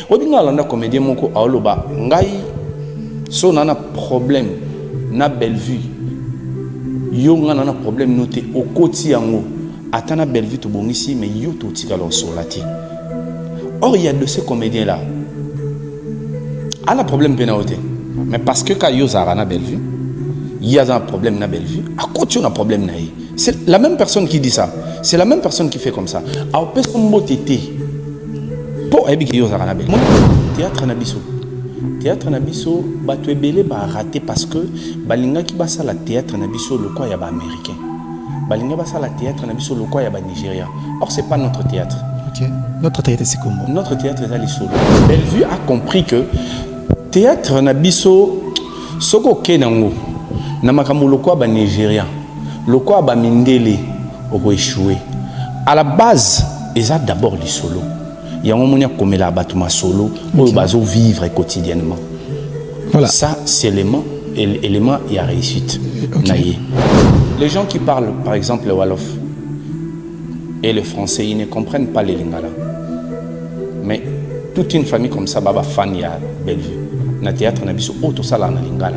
Obinga landa comédien moko aoloba ngai so nana problème na Bellevue. Yo nana problème noté au koti yango. Atana Bellevue to bongisi mais yo to tika lo solati. Or il y a de ces comédiens là. A un problème pénalité. Mais parce que quand yo zarana Bellevue, il y a un problème na Bellevue. À côté on a un problème na. C'est la même personne qui dit ça. C'est la même personne qui fait comme ça. A opé son mot tété. Pour ebiki yo zarana Bellevue. Théâtre na biso. Théâtre na biso ba to ebele ba raté parce que balinga ki basa la théâtre na biso le quoi ya ba américain. Balinga basa la théâtre na biso le quoi ya ba Nigeria. Or c'est pas notre théâtre. OK. Notre théâtre c'est comment? Notre théâtre est à l'issolo. Bellevue a compris que théâtre na biso soko kenango na makambo le quoi ba Nigeria. Le quoi ba mindele oko échouer. À la base, ils a d'abord l'issolo. Il y a un moment comme la batuma solo où ils vont vivre quotidiennement. Voilà. Ça, c'est l'élément et la réussite. Okay. Les gens qui parlent, par exemple, le Wolof et le français, ils ne comprennent pas les lingala. Mais toute une famille comme ça, baba fan ya Bellevue. Na théâtre na biso auto sala na lingala.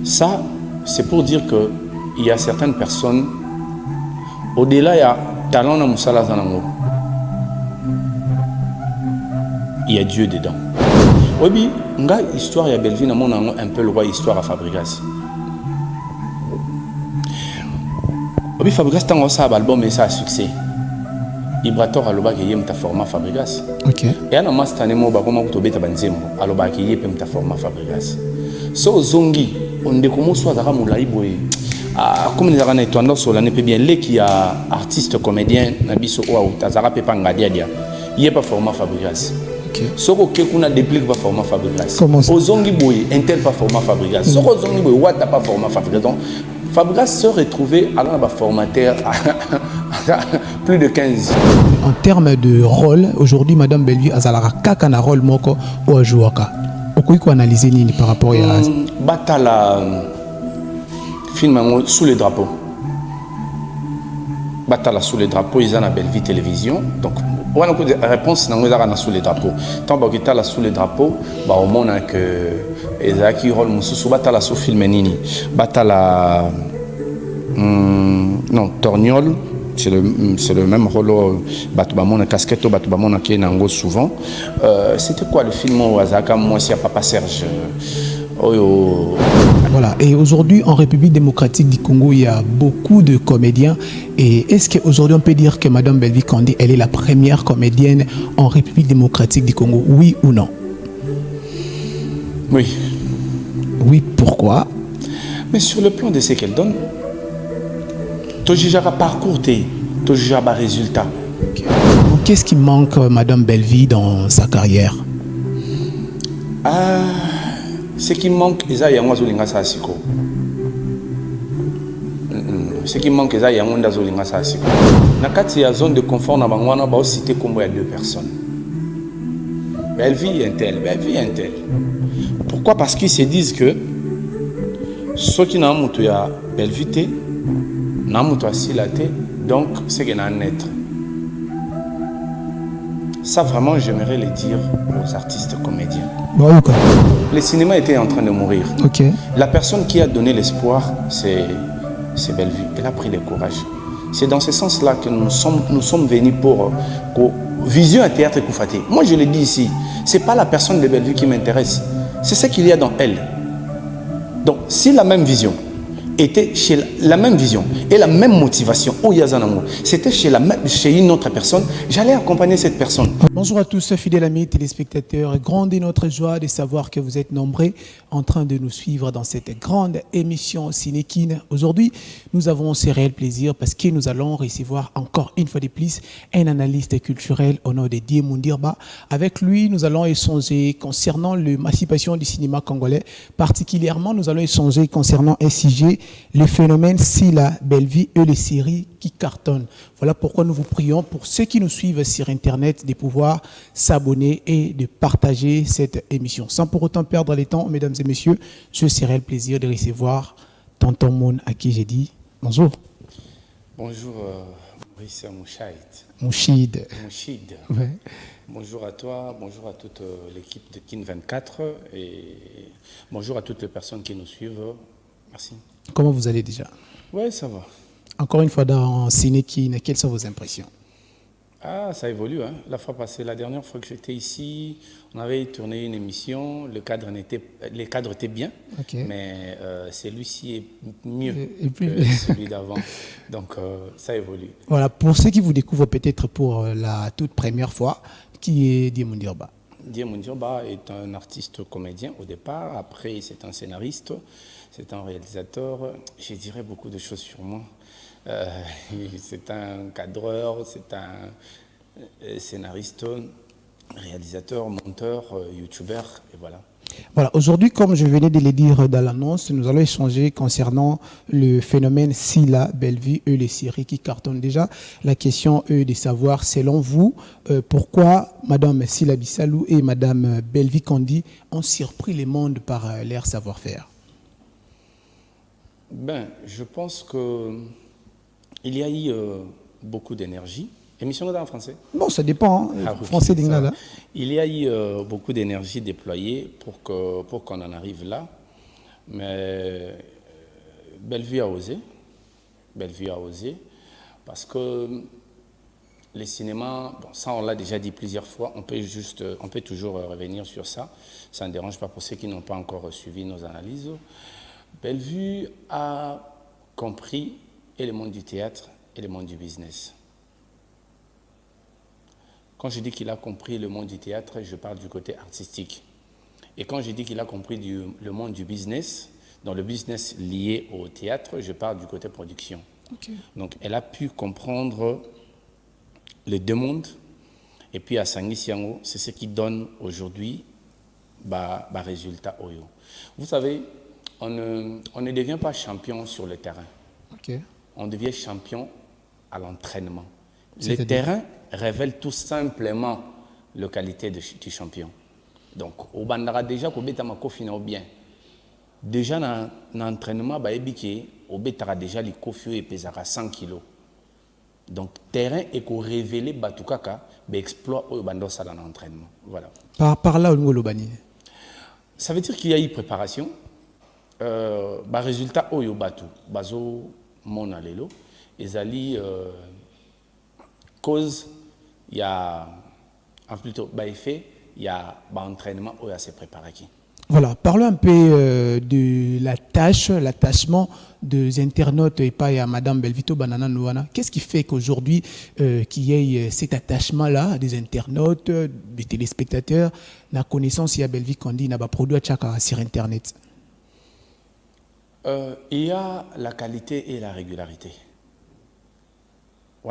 Ça, c'est pour dire que il y a certaines personnes au-delà il y a talent na musala zanango. Il y a Dieu dedans. Obi, nga histoire ya Bellevue na mona un peu le roi histoire à Fabregas. Obi Fabregas tango sa album et ça a succès. Ibrator aloba ki yem ta format Fabregas. OK. Et ana mastane mo ba koma kutobeta banzembo aloba ki yepem ta format Fabregas. So zongi on de komo so azaka mulai boye. Ah, comme nous avons étonné sur l'année bien, les qui a artiste comédien, nabiso ou tazara pepanga dia, il n'y a pas format Fabregas. Soko kekuna déplique pas format Fabregas. Ozongi boy, intel pas format Fabregas. Soko zongi boy, wata pas format Fabregas. Donc Fabregas se retrouvait à un formateur à plus de 15. En termes de rôle, aujourd'hui, Madame Bellevue Azalara kakana rôle moko ou ajouaka. Pourquoi il analyser nini par rapport à Batala film sous les drapeaux. Batala sous les drapeaux, ils ont la Bellevue télévision. Donc, on a une réponse dans sous les drapeaux. Tant que tu as sous les drapeaux, au monde que Ezaki rôle sous Batala sous film nini. Batala non Torgnol, c'est le même rôle. Batubamona casquette, Batubamona qui est nango souvent. C'était quoi le film au Azaka moi si à Papa Serge. Voilà, et aujourd'hui en République démocratique du Congo, il y a beaucoup de comédiens. Et est-ce qu'aujourd'hui on peut dire que Madame Bellevue Kandé, elle est la première comédienne en République démocratique du Congo, oui ou non? Oui. Oui, pourquoi? Mais sur le plan de ce qu'elle donne, tu juges parcours, tu juges résultat. Qu'est-ce qui manque Madame Bellevue dans sa carrière? Ce qui manque, c'est qu'il y a un ce qui manque, c'est qu'il y a une zone de confort, on cité comme il y a deux personnes. Bellevue est un tel, Bellevue est un tel. Pourquoi? Parce qu'ils se disent que ceux qui n'ont pas Bellevue, n'ont pas Silaté, donc c'est qu'il y a un être. Ça, vraiment, j'aimerais le dire aux artistes comédiens. Le cinéma était en train de mourir. Okay. La personne qui a donné l'espoir, c'est Bellevue. Elle a pris le courage. C'est dans ce sens-là que nous sommes venus pour vision un théâtre Koufaté. Moi, je le dis ici, ce n'est pas la personne de Bellevue qui m'intéresse. C'est ce qu'il y a dans elle. Donc, si la même vision était chez la même vision et la même motivation, c'était chez une autre personne, j'allais accompagner cette personne. Bonjour à tous, fidèles amis téléspectateurs. Grande est notre joie de savoir que vous êtes nombreux en train de nous suivre dans cette grande émission Cinékin. Aujourd'hui, nous avons ce réel plaisir parce que nous allons recevoir encore une fois de plus un analyste culturel au nom de Diemou Ndirba. Avec lui, nous allons échanger concernant l'émancipation du cinéma congolais. Particulièrement, nous allons échanger concernant un sujet, le phénomène Sila Bellevue et les séries qui cartonnent. Voilà pourquoi nous vous prions, pour ceux qui nous suivent sur Internet, de pouvoir s'abonner et de partager cette émission. Sans pour autant perdre le temps, mesdames et messieurs, je serai le plaisir de recevoir Tonton Moun, à qui j'ai dit bonjour. Bonjour, Maurice Mouchaït. Mouchid. Mouchid. Ouais. Bonjour à toi, bonjour à toute l'équipe de Kin 24 et bonjour à toutes les personnes qui nous suivent. Merci. Comment vous allez déjà? Ouais, ça va. Encore une fois dans Cinékin, quelles sont vos impressions? Ah, ça évolue, hein. La fois passée, la dernière fois que j'étais ici, on avait tourné une émission, les cadres étaient bien, mais celui-ci est mieux que celui d'avant. Donc, ça évolue. Voilà, pour ceux qui vous découvrent peut-être pour la toute première fois, qui est Diemou Ndirba? Diemou Ndirba est un artiste comédien au départ, après c'est un scénariste, c'est un réalisateur, je dirais beaucoup de choses sur moi. C'est un cadreur, c'est un scénariste, réalisateur, monteur, youtubeur, et voilà. Voilà, aujourd'hui, comme je venais de le dire dans l'annonce, nous allons échanger concernant le phénomène Sila Bellevue et les séries qui cartonnent déjà. La question est de savoir, selon vous, pourquoi Madame Sila Bissalou et Madame Bellevue Kandi ont surpris le monde par leur savoir-faire? Ben, je pense que il y a eu beaucoup d'énergie. Émission en français? Bon, ça dépend. Hein. Français d'Ingala. Il y a eu beaucoup d'énergie déployée pour qu'on en arrive là. Mais Bellevue a osé. Bellevue a osé. Parce que les cinémas, bon, ça on l'a déjà dit plusieurs fois, on peut toujours revenir sur ça. Ça ne dérange pas pour ceux qui n'ont pas encore suivi nos analyses. Bellevue a compris et le monde du théâtre et le monde du business. Quand je dis qu'il a compris le monde du théâtre, je parle du côté artistique. Et quand je dis qu'il a compris le monde du business, dans le business lié au théâtre, je parle du côté production. Okay. Donc elle a pu comprendre les deux mondes. Et puis à Sangui Siango, c'est ce qui donne aujourd'hui résultat Oyo. Vous savez, on ne devient pas champion sur le terrain. Okay. On devient champion à l'entraînement. Le terrain révèle tout simplement la qualité du champion. Donc, au bandara déjà, au bétama kofina bien. Déjà dans l'entraînement, au bétara déjà les kofi et pesara 100 kg. Donc, terrain est qu'on révèle batukaka, exploit au bandosa dans l'entraînement. Voilà. Par là, au Lobani. Ça veut dire qu'il y a eu préparation. Résultat au batu bazo monalelo ezali cause il y a plutôt effet il y a entraînement où il s'est préparé qui. Voilà, parlons un peu de la tâche, l'attachement des internautes et pas à Madame Belvito Banana Nouana. Qu'est-ce qui fait qu'aujourd'hui qu'il y ait cet attachement-là des internautes, des téléspectateurs, la connaissance il y a Bellevue Kandi n'a pas produit sur Internet? Il y a la qualité et la régularité. Il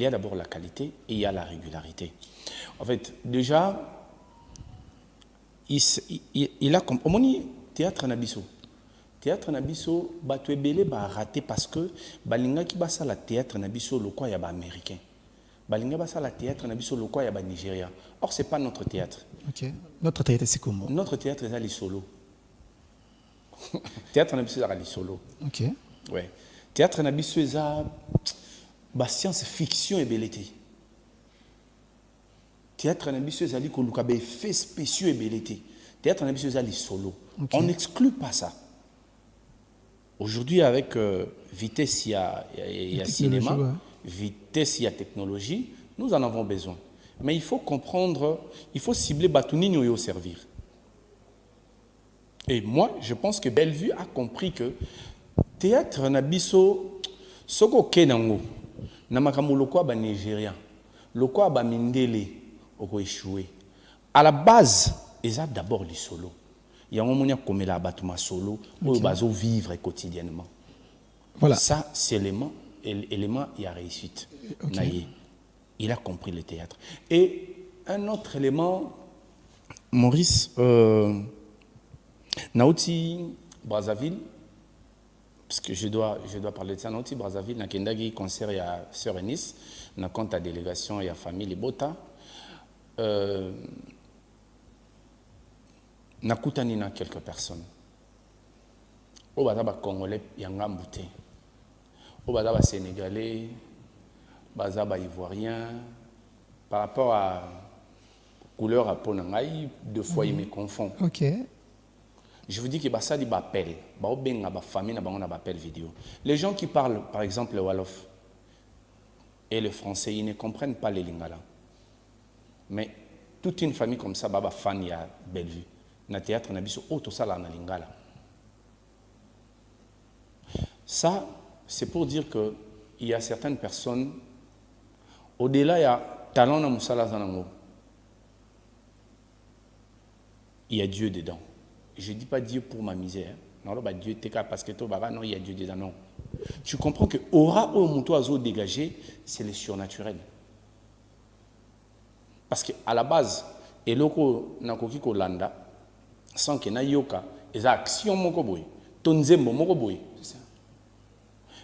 y a d'abord la qualité et il y a la régularité. En fait, déjà, il a comme au théâtre nabiso. Théâtre nabiso, batu ebele ba raté parce que balinga ki basa la théâtre nabiso le quoi ya ba américain. Balinga basa la théâtre nabiso le quoi ya ba Nigeria. Or c'est pas notre théâtre. OK. Notre théâtre c'est comment? Notre théâtre est les solo. Théâtre nabiso est les solo. OK. Ouais. Théâtre nabiso est science fiction et belleté. Théâtre nabiso est ali ko lukabe effets spéciaux et belleté. Théâtre nabiso est les solo. Okay. On n'exclut pas ça. Aujourd'hui, avec vitesse, il y a cinéma, ouais. Vitesse, il y a technologie, nous en avons besoin. Mais il faut comprendre, il faut cibler Batouni au servir. Et moi, je pense que Bellevue a compris que théâtre nabiso, soko kenango, namakamu lokwa ba Nigérian, lokwa ba mindele, oko échoué. À la base, ils ont d'abord les solos. Il y a un moment comme la batuma solo où ils vont vivre quotidiennement. Voilà. Ça, c'est l'élément, il y a réussite. Okay. Il a compris le théâtre. Et un autre élément, Maurice, Naouti Brazzaville, parce que je dois parler de ça, Naouti Brazzaville, Nakendagi concert et à Sœur Nice, na compte à délégation et à famille Bota. Nakutani na quelques personnes. Au Bazaba Congolais, Yanga Mbouté. au baza sénégalais, baza ivoirien, par rapport à couleur à Ponangaï, deux fois il me confond. Ok. Je vous dis que ça dit appel, famille na appel vidéo. Les gens qui parlent par exemple le Wolof et le français, ils ne comprennent pas les lingala. Mais toute une famille comme ça, baba fan ya Bellevue. Na théâtre na biso auto sala na lingala. Ça, c'est pour dire que il y a certaines personnes au-delà il y a talent na musala zanango. Il y a Dieu dedans. Je ne dis pas Dieu pour ma misère. Non, là, Dieu t'es parce que toi, non, il y a Dieu dedans. Non. Tu comprends que aura au muto azo dégagé, c'est le surnaturel. Parce qu'à la base, et loko nakoki ko landa, sans que na yoka, et ça action moko boy, tonzembo moko boy.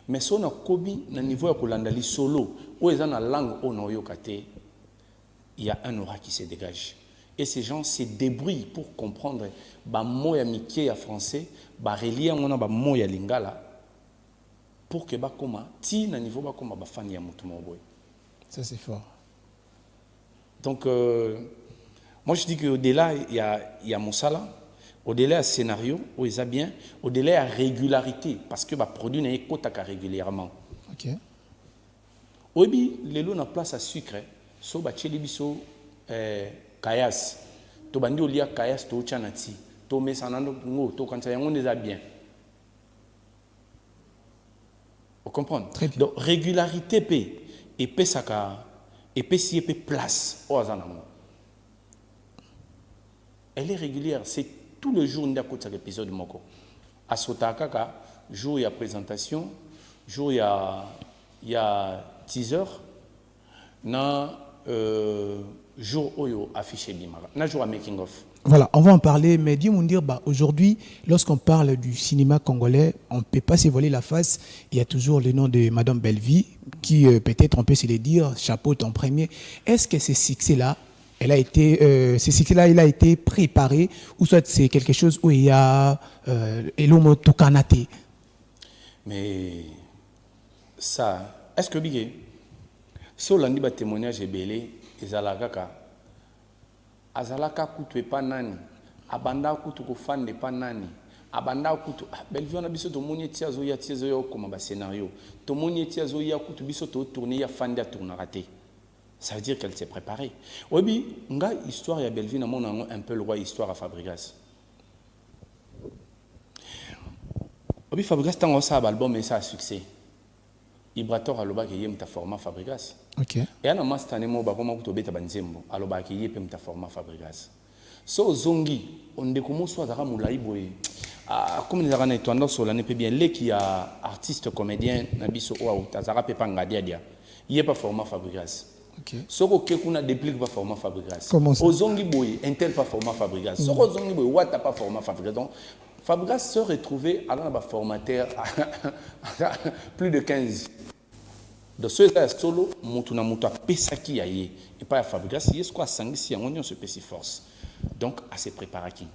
Mais si on a kobi na niveau ya kolanda li solo, ou ils ont la langue au no yoka te, il y a un aura qui se dégage. Et ces gens se débrouillent pour comprendre ba moya mikie ya français, ba relier ngona ba moya lingala pour que ba koma ti na niveau ba koma ba fan ya mutu mo boy. Ça c'est fort. Donc moi je dis que au-delà il y a Moussala, au-delà scénario où ils a bien, au-delà régularité parce que ba produit na ekotaka régulièrement. OK. Obi lelo na place à sucre, so ba cheli biso kayas to bandi olia kayas to chanati to mesanando ngo to quand yango neza bien. Vous comprenez? Donc régularité p et pesaka et si pe place au azanamo. Elle est régulière, c'est tout le jour ndako cet épisode moko. Asota kaka jour il y a présentation, jour il y a teaser na jour oyo affiché bimara na jour à making of. Voilà, on va en parler, mais dis-moi dire, aujourd'hui, lorsqu'on parle du cinéma congolais, on ne peut pas se voiler la face. Il y a toujours le nom de Madame Bellevue, qui peut-être on peut se le dire, chapeau en premier. Est-ce que ce succès-là, il a été préparé, ou soit c'est quelque chose où il y a l'homme Tokanate? Mais ça, est-ce que Bigé, si on a dit témoignage est belé, ezalaka azalaka kutu epa nani abanda kutu ko fan de pa nani abanda kutu Bellevue na biso to moni tia zo ya comme ba scénario to moni tia zo ya kutu biso to tourner ya fan de tourner raté. Ça veut dire qu'elle s'est préparée. Obi nga histoire ya Bellevue na mona un peu le roi histoire à Fabregas. Obi Fabregas tango sa album mais ça a succès. Ibrator aloba ke yem ta format Fabregas. OK. Et ana mastane mo ba koma kutobeta banzembo aloba ke yepem ta format Fabregas. So zongi on de komo so azaka mulai boy. Ah comme les arana etwanda so la ne peut bien les qui a artiste comédien na biso o azaka pe panga dia. Yepa format Fabregas. OK. Soko ke kuna déplique pas format Fabregas. Comment ça? Ozongi boy intel pas format Fabregas. Soko zongi boy wata pas format Fabregas. Donc Fabregas se retrouvait à un formateur plus de 15. De ce solo, Moutuna Mouta Pesaki aye. Et pas à Fabregas, il y a ce quoi, Sangsi, on se pèse force. Donc, à se préparer qui.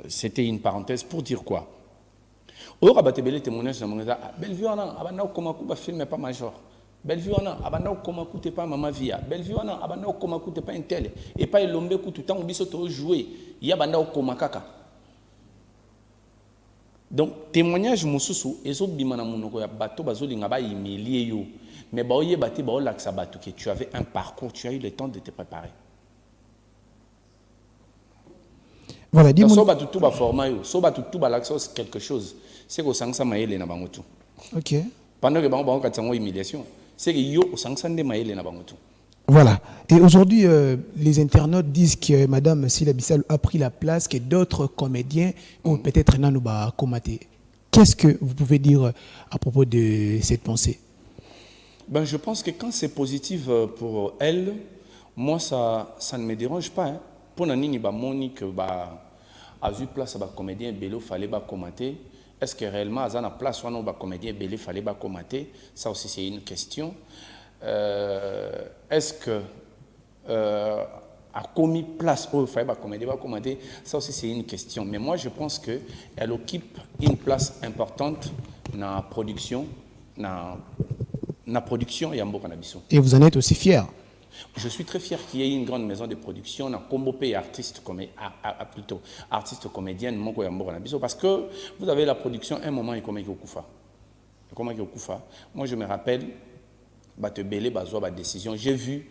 C'était une parenthèse pour dire quoi. Au rabatebele témoignage dans mon état, Bellevue en a, abanda ou komaku, ba film pas major. Bellevue en a, abanda ou komaku, t'es pas maman via. Bellevue en a, abanda ou komaku, t'es pas un tel. Et pas l'ombe tout le temps, on biso to jouer. Il y a abanda ou komakaka. Donc, témoignage mosusu, et autres bimana monoko ya bateau bazolinga ba humilier yo. Mais ba oye bate ba olaksa bateau que tu avais un parcours, tu as eu le temps de te préparer. Voilà, dis-moi. So bateau tout ba format yo, so bateau tout ba laksa quelque chose. C'est que sangsa maele na bangotu. OK. Pendant que bango katsango humiliation, c'est que yo sangsa nde maele na bangotu. Voilà. Et aujourd'hui, les internautes disent que Madame Sila Bissal a pris la place que d'autres comédiens ou peut-être Nanouba Komate. Qu'est-ce que vous pouvez dire à propos de cette pensée? Ben, je pense que quand c'est positif pour elle, moi, ça ne me dérange pas. Hein. Pour Nanini, Monique, a eu place à comédien Bello, fallait commenter. Est-ce que réellement, à la place où on a comédien Bello, fallait commenter? Ça aussi, c'est une question. Est-ce que a commis place au Faïba commenter? Ça aussi c'est une question. Mais moi je pense qu'elle occupe une place importante dans la production, na production ya mboka na biso. Et vous en êtes aussi fier? Je suis très fier qu'il y ait une grande maison de production na Kombo et artiste plutôt artiste comédienne moko ya mboka na biso, parce que vous avez la production un moment et comment moi je me rappelle bate belé bazwa ba décision. J'ai vu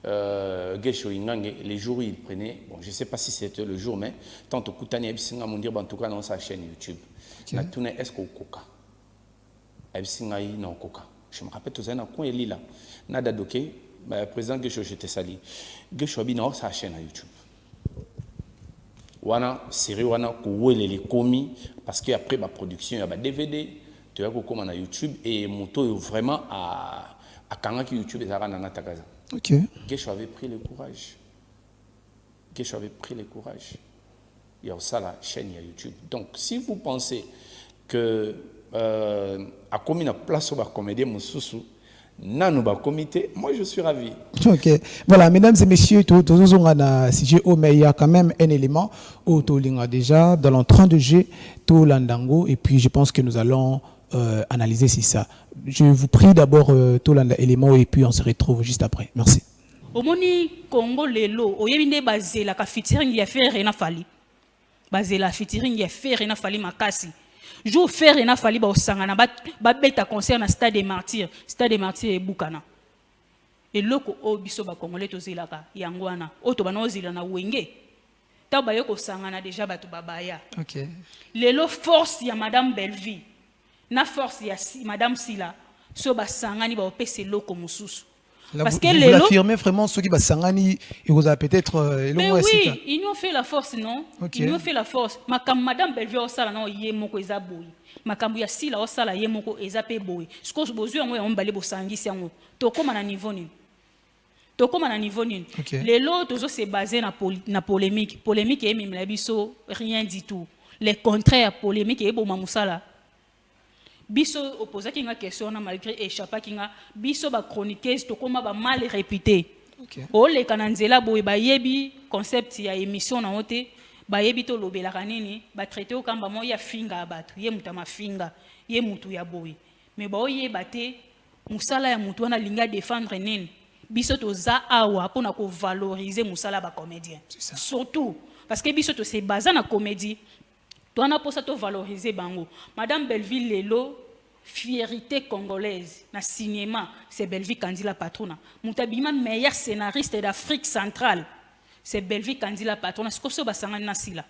Gesho Ingange les jours où il prenait, bon je sais pas si c'était le jour, mais tant au Koutani Ebisinga mon dire en tout cas dans sa chaîne YouTube. Na tourné est-ce qu'au coca Ebisinga yi na coca. Je me rappelle tout ça na coin lila nada doké président Gesho j'étais sali. Gesho abi na sa chaîne YouTube. Wana série wana ko les komi parce que après ma production il y a ba DVD, tu as comme na YouTube et moto vraiment à Kangaki YouTube et Zarana Tagaza. Ok. Gesho avait pris le courage. Gesho avait pris le courage. Il y a ça la chaîne il y a YouTube. Donc si vous pensez que à comme une place au comédien Moussoussou, Nanouba comité, moi je suis ravi. Ok. Voilà, mesdames et messieurs, tout sujet au mais il y a quand même un élément au Tolinga déjà dans l'entrain de jeu, tout l'andango, et puis je pense que nous allons analyser si ça. Je vous prie d'abord tout l'élément et puis on se retrouve juste après. Merci. Au moni Congo lelo, au yebinde basé la featuring ya faire rien fali. Basé la featuring ya faire rien fali makasi. Jo faire rien fali ba osangana ba beta concert na Stade des Martyrs et Bukana. Et loko o biso ba congolais to zelaka yangwana. O to bana ozila na wenge. Ta ba yoko sangana déjà ba to babaya. OK. Lelo force ya Madame Belleville. Na force ya Madame Sila, so ba sangani ba opese loko mususu. Parce que vous l'affirmez vraiment, ceux qui ba sangani, et vous avez peut-être mais oui, ils nous ont fait la force, non? Okay. Ils nous ont fait la force. Madame Belleville au sala non yé moko eza boy. Makambu ya Sila au sala yé moko eza pe boy. Ce que je besoin yango ya mbale bo sangisi yango. To koma na niveau ni. To koma na niveau ni. Les lots toujours c'est basé na polémique. Polémique et même la biso rien du tout. Les contraires polémique et bo mamusala. Biso opposé qui nga question na malgré échappa qui nga biso ba chroniqueuse to koma ba mal réputé. O le kananzela boy ba yebi concept ya émission na ote ba yebi to lobela kanini ba traité o kamba mo ya finga abatu ye muta mafinga ye mutu ya boy mais ba oye baté musala ya mutu na linga défendre nini biso to za awa pona ko valoriser musala ba comédien surtout parce que biso to se basé na comédie. Toi, on a pour ça valoriser bango. Madame Belleville Lelo, fierté congolaise, na cinéma, c'est Belleville Kandi la patronne. Moutabima meilleur scénariste d'Afrique centrale, c'est Belleville Kandi la patronne. Ce que c'est basanga na sila.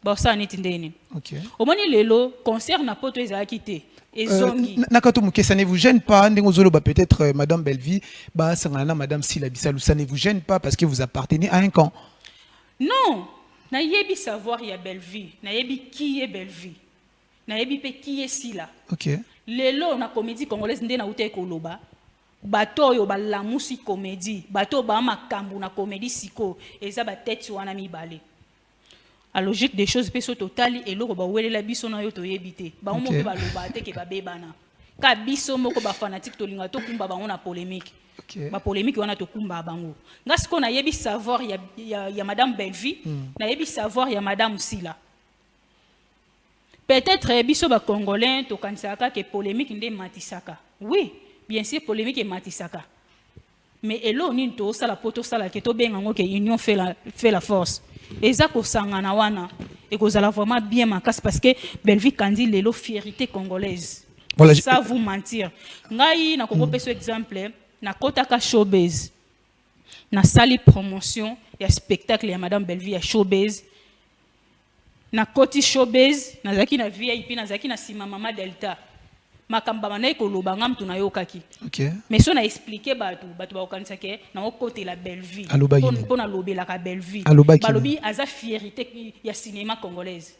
Ba ça n'est indéni. OK. Au moment Lelo, concert na poto ezala quitté. Et zongi. Nakato muke, ça ne vous gêne pas, ndengozolo ba peut-être Madame Belleville, ba sangana Madame Sila Bissalou, ça ne vous gêne pas parce que vous appartenez à un camp. Non. Na yebi savoir ya Belleville, na yebi qui est Belleville, na yebi pe qui est Sila. OK. Lelo na comédie congolaise ndé na uté koloba, bato yo ba la musi comédie, bato ba makambu na comédie siko, eza ba tête wana mibale. A logique des choses pe so totali et loko ba welela biso na yo to yebité. Ba mo pe ba loba te ke ba bebana. Ka biso moko ba fanatique to linga to kumba ba on a polémique. Ma polémique wana to kumba bango. Ngasko na yebi savoir ya Madame Belleville, na yebi savoir ya Madame Sila. Peut-être biso ba congolais to kansaka que polémique ndé matisaka. Oui, bien sûr polémique et matisaka. Mais elo ni to sala poto sala ke to benga ngo ke union fait la force. Eza ko sangana wana et ko zala vraiment bien makasi parce que Belleville Kandi lelo fierté congolaise. Voilà, ça vous mentir. Ngai na ko peso exemple na kotaka showbiz na sali promotion ya spectacle ya Madame Belleville ya showbiz na koti showbiz na zaki na VIP na zaki na sima Mama Delta makamba manayi koloba nga mtu nayokaki. OK. Mais so na expliquer batu ba okanisa ke na kote la Belleville pona lobela ka Belleville balobi aza fierté ya cinéma congolaise.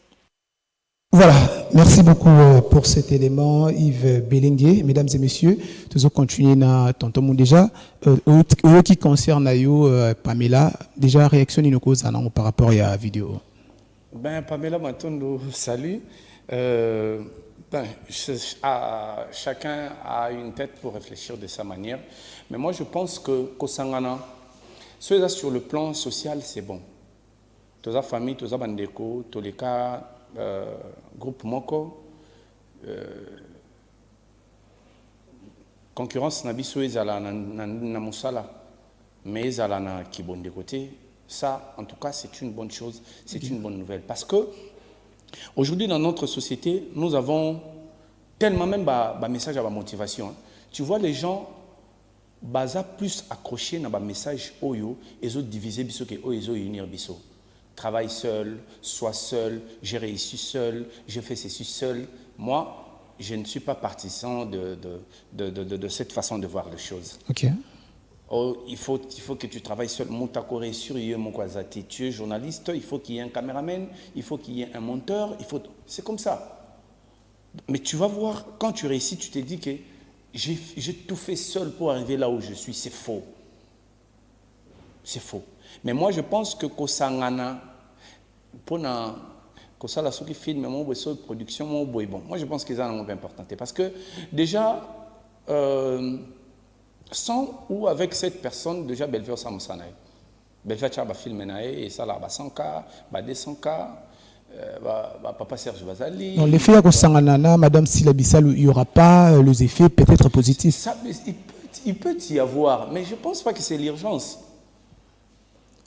Voilà, merci beaucoup pour cet élément, Yves Belenguer. Mesdames et messieurs, nous allons continuer na tonton déjà. Qui concerne Pamela, déjà réaction par rapport à la vidéo. Ben Pamela Matondo, salut. Chacun a une tête pour réfléchir de sa manière, mais moi je pense que Kosangana, ceux sur le plan social, c'est bon. Tous la famille, tous la bandeko, tous les cas. Groupe Moko concurrence na biso ezala na musala mais ezala na kibonde côté. Ça, en tout cas, c'est une bonne chose, c'est une bonne nouvelle. Parce que aujourd'hui, dans notre société, nous avons tellement même un message à la motivation. Hein. Tu vois, les gens baza plus accrochés dans un message oyo, ils ont divisé biso que oyo, ils ont unir biso. Travaille seul, sois seul, j'ai réussi seul, je fais ceci seul. Moi, je ne suis pas partisan de cette façon de voir les choses. Ok. Oh, il faut que tu travailles seul. Tu es journaliste, il faut qu'il y ait un caméraman, il faut qu'il y ait un monteur, c'est comme ça. Mais tu vas voir, quand tu réussis, tu te dis que j'ai tout fait seul pour arriver là où je suis. C'est faux. C'est faux. Mais moi, je pense que Kosangana, pour la film, production, bon. Moi, je pense que c'est un moment important. Parce que déjà, sans ou avec cette personne, déjà, Bellevue Samsanaï. Bellevue a filmé, et ça là, 100K, 200K, Papa Serge Bazali. Donc, l'effet à Kosanganana, Madame Silabissal, il n'y aura pas les effets peut-être positifs. Ça, il peut y avoir, mais je ne pense pas que c'est l'urgence.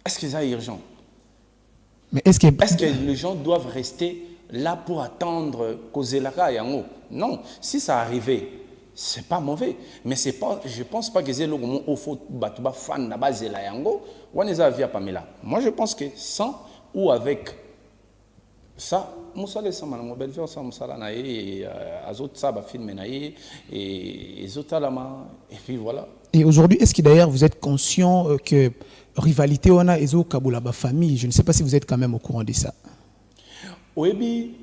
Est-ce que c'est urgent? Mais est-ce que les gens doivent rester là pour attendre Kozelaka et Yango? Non, si ça arrivait, c'est pas mauvais. Mais c'est pas, je ne pense pas que c'est le moment où il faut fan na base la Yango. Moi, je pense que sans ou avec ça, Moussa les sama na belle version Moussa na et azot ça ba film na et zotalama et puis voilà. Et aujourd'hui, est-ce que d'ailleurs vous êtes conscient que rivalité on a ezo kabula ba famille, je ne sais pas si vous êtes quand même au courant de ça. Oui,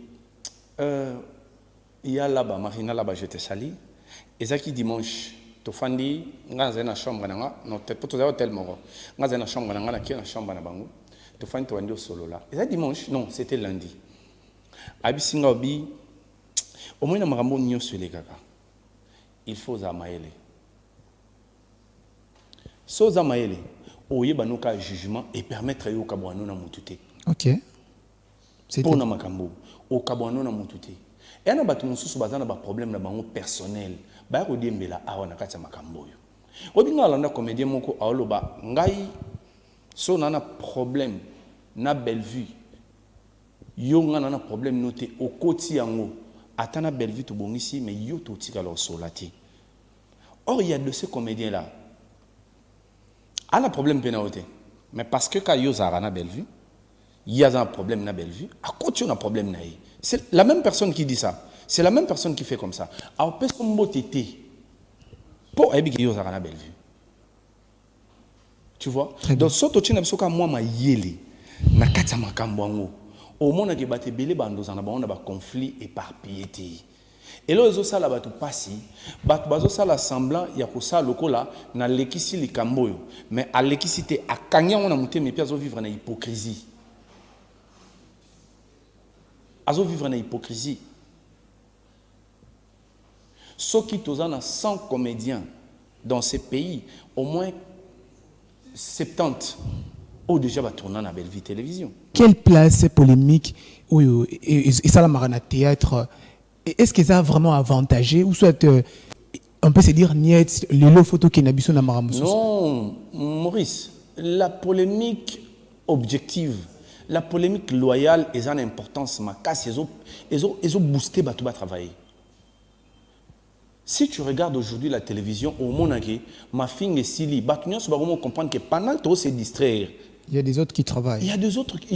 il y a là-bas Marina là-bas je te salue. Ezaki dimanche tofandi ngaza na chambre nanga non te poto za hotel moko ngaza na chambre nanga na na chambre na bango tofandi to wandi solo là. Ezaki dimanche non, c'était lundi. Abisinga obi au moins na makambo nyonso le kaka. Il faut za maele. So za maele oyeba noka jugement et permettre yo kabwano na mutute. OK. C'est pour na makambo o kabwano na mutute. Et na batu mususu bazana ba problème na bango personnel. Ba ko diembela awa na kati ya makambo yo. Obinga landa comédien moko aoloba ngai so na problème na Bellevue. Yo nga na problème noté au koti yango atana Bellevue to bongisi mais yo to tika lo solati. Or il y a de ces comédiens là. Il y a un problème pénalité. Mais parce que quand il y a un Bellevue, il y a un problème na Bellevue, à côté il y a un problème na. C'est la même personne qui dit ça. C'est la même personne qui fait comme ça. Alors, peut-être que pour qu'il y a un Bellevue. Tu vois? Donc, ce que tu as dit, moi, ma yeli, na kata makambo au monde qui bate belé bando zana ba on a ba conflit éparpillé. Et là, ils ont ça là-bas tout passé. Ils ont ça semblant, il y a que ça lokola na lekisi likamboyo. Mais à l'équicité, à Kanya on a monté mais puis ils ont vivre dans l'hypocrisie. Ils ont vivre dans l'hypocrisie. Ceux qui ont 100 comédiens dans ces pays, au moins 70 ont déjà tourné dans Bellevue Télévision. Quelle place polémique et ça la marana théâtre? Est-ce que ça a vraiment avantagé ou soit on peut se dire niet les photos qui n'habitent na maramoussou? Non, Maurice, la polémique objective, la polémique loyale est en importance ma casse ils ont boosté batouba travailler. Si tu regardes aujourd'hui la télévision au Monagé, ma fille est Sili, batounia se va comprendre que pendant que tu se distraire. Il y a des autres qui travaillent. Il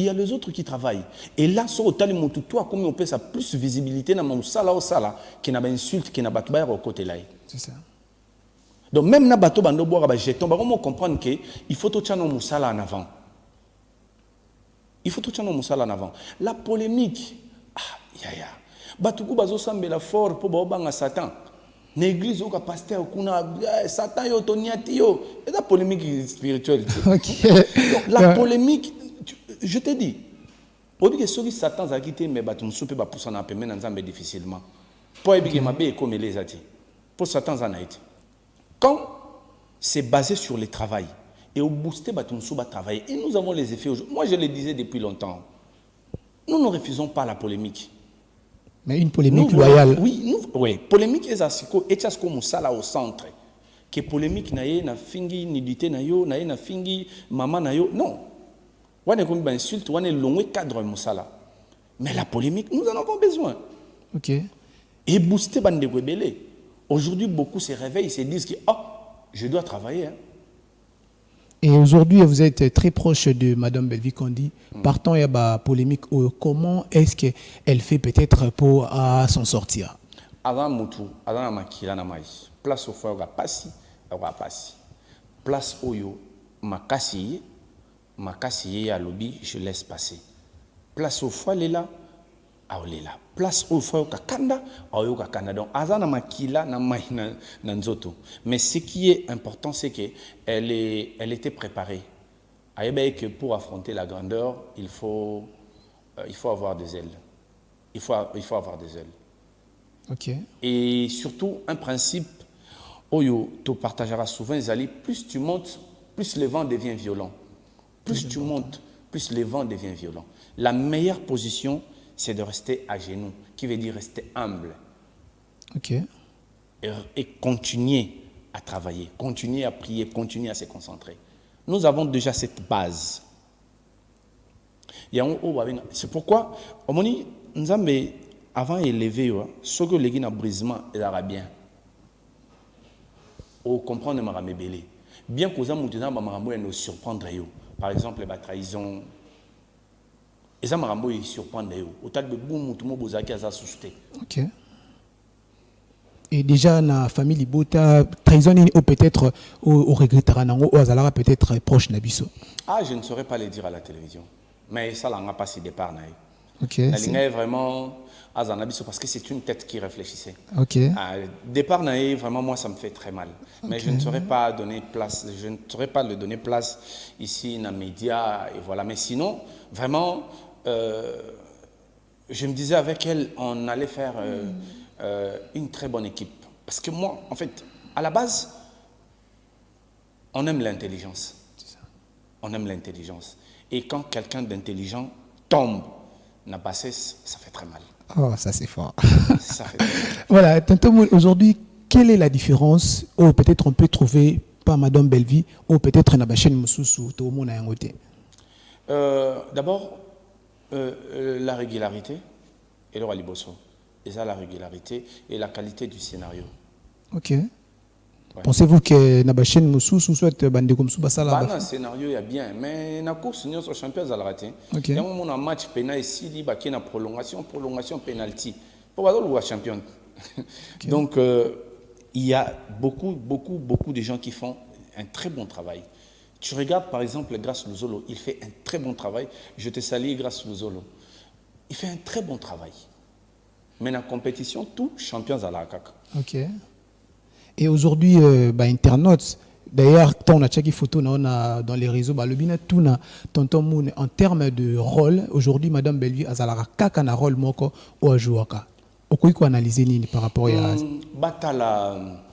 y a les autres qui travaillent. Et là, sur le tali toi, comme on peut ça plus visibilité dans mon sala au sala, qui n'a pas insulte, qui n'a pas de au côté là. C'est ça. Donc même na bateau bando boire ba jeton, ba comment comprendre que il faut tout tchano musala en avant. Il faut tout tchano musala en avant. La polémique, ya. Batuku bazo sambela fort pour ba banga Satan. L'église au pasteur kuna Satan yo toniati yo. Et la polémique spirituelle. OK. Donc, la polémique, je te dis, au lieu que ceux qui Satan a quitté mais batum soupe ba poussa na pemé nzambe difficilement. Pour éviter ma bé comme les ati. Pour Satan en a été. Quand c'est basé sur le travail et au booster batum souba travailler et nous avons les effets aujourd'hui. Moi je le disais depuis longtemps. Nous ne refusons pas la polémique. Mais une polémique loyale. Oui, polémique est ce qu'on ça au centre. Que polémique na fingi nudité na fingi maman na yo non. On est comme insulte, on est long cadre musala. Mais la polémique, nous en avons besoin. OK. Et booster bande rebelle. Aujourd'hui, beaucoup se réveillent, ils se disent que je dois travailler. Hein. Et aujourd'hui, vous êtes très proche de Madame Belvi Kondi. Partant, il y a une polémique. Comment est-ce qu'elle fait peut-être pour s'en sortir? Avant Moutou, avant Makila na maïs. Place au foie, passi. Place Oyo, makasi à lobby, je laisse passer. Place au foie, là, là. Place au foie, kakanda, kakanda. Donc, azana makila na nzoto. Mais ce qui est important, c'est qu'elle était préparée. Que pour affronter la grandeur, il faut avoir des ailes. Il faut avoir des ailes. OK. Et surtout, un principe, Oyo, tu partageras souvent, Zali, plus tu montes, plus le vent devient violent. Plus tu montes, plus le vent devient violent. La meilleure position, c'est de rester à genoux, qui veut dire rester humble. OK. Et continuer à travailler, continuer à prier, continuer à se concentrer. Nous avons déjà cette base. C'est pourquoi, nous avons avant d'élever, ce que les gens brisement est arabien. Au comprendre maramé belé. Bien que nous nous surprendre. Par exemple, la trahison. Et ça m'a surprendre. Au tas de boum, tout le monde a suscité. OK. Et déjà, dans la famille Libota, trahison ou peut-être au regrettera ou Azalara peut-être proche Nabiso. Je ne saurais pas le dire à la télévision. Mais ça n'a pas si départ. OK. La ligne est vraiment Azanabiso parce que c'est une tête qui réfléchissait. OK. Départ naïf, vraiment moi ça me fait très mal. Mais je ne saurais pas donner place, je ne saurais pas le donner place ici dans les médias et voilà. Mais sinon, vraiment, je me disais avec elle, on allait faire une très bonne équipe. Parce que moi, en fait, à la base, on aime l'intelligence. On aime l'intelligence. Et quand quelqu'un d'intelligent tombe, n'a pas cessé, ça fait très mal. Oh, ça c'est fort. Ça fait très mal. Voilà, aujourd'hui, quelle est la différence, ou peut-être on peut trouver par Madame Belvi, ou peut-être dans la chaîne Moussoussou, tout le monde a un côté? D'abord, la régularité, et le Raliboso. Et ça, la régularité et la qualité du scénario. OK. Ouais. Pensez-vous que Nabachen Moussou soit bandé comme ça là? Le scénario est bien, mais la course nous sommes champions à la raté. Il y a un match pénal ici, il y a une prolongation penalty. Pour avoir le champion. Okay. Donc il y a beaucoup de gens qui font un très bon travail. Tu regardes par exemple Grace Luzolo, il fait un très bon travail. Je te salue Grace Luzolo. Il fait un très bon travail. Mais dans la compétition, tout champions à la CAC. OK. Et aujourd'hui, internautes, d'ailleurs, quand on a checké photo dans les réseaux, le bina tout na tonton Moune en termes de rôle. Aujourd'hui, Madame Belvi azalara kaka na rôle moko ou ajouaka. Okoy ko analyser ni par rapport à Batala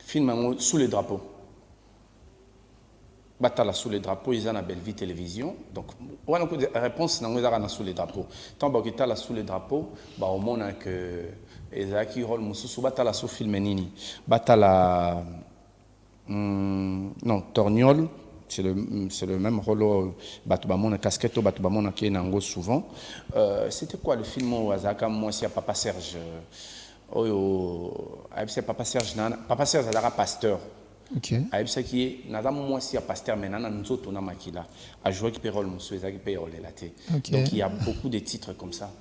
film sous les drapeaux. Batala sous les drapeaux, ils ont la Belvi télévision. Donc, on a une réponse dans sous les drapeaux. Tant que la sous les drapeaux, au monde que Ezaki rôle mususu batala sous film nini. Batala non, Torgnol, c'est le même rôle Batubamona casquette Batubamona qui est nango souvent. C'était quoi le film où Azaka moi si Papa Serge Papa Serge Azara pasteur. OK. Aïbsa qui est nadam moi si pasteur mais nana nzoto na makila a joué qui pérole musu Ezaki pérole laté. Donc il y a beaucoup de titres comme ça.